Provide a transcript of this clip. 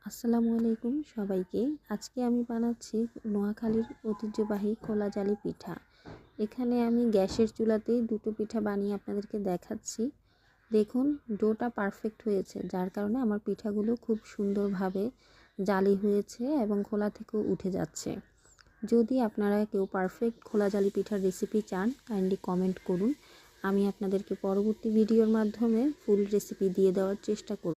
আসসালামু আলাইকুম সবাইকে। আজকে আমি বানাচ্ছি নোয়াখালীর ঐতিহ্যবাহী খোলা জালি পিঠা। এখানে আমি গ্যাসের চুলাতেই দুটো পিঠা বানিয়ে আপনাদেরকে দেখাচ্ছি। দেখুন ডোটা পারফেক্ট হয়েছে, যার কারণে আমার পিঠাগুলো খুব সুন্দরভাবে জালি হয়েছে এবং খোলা থেকেও উঠে যাচ্ছে। যদি আপনারা কেউ পারফেক্ট খোলা জালি পিঠার রেসিপি চান, কাইন্ডলি কমেন্ট করুন। আমি আপনাদেরকে পরবর্তী ভিডিওর মাধ্যমে ফুল রেসিপি দিয়ে দেওয়ার চেষ্টা করব।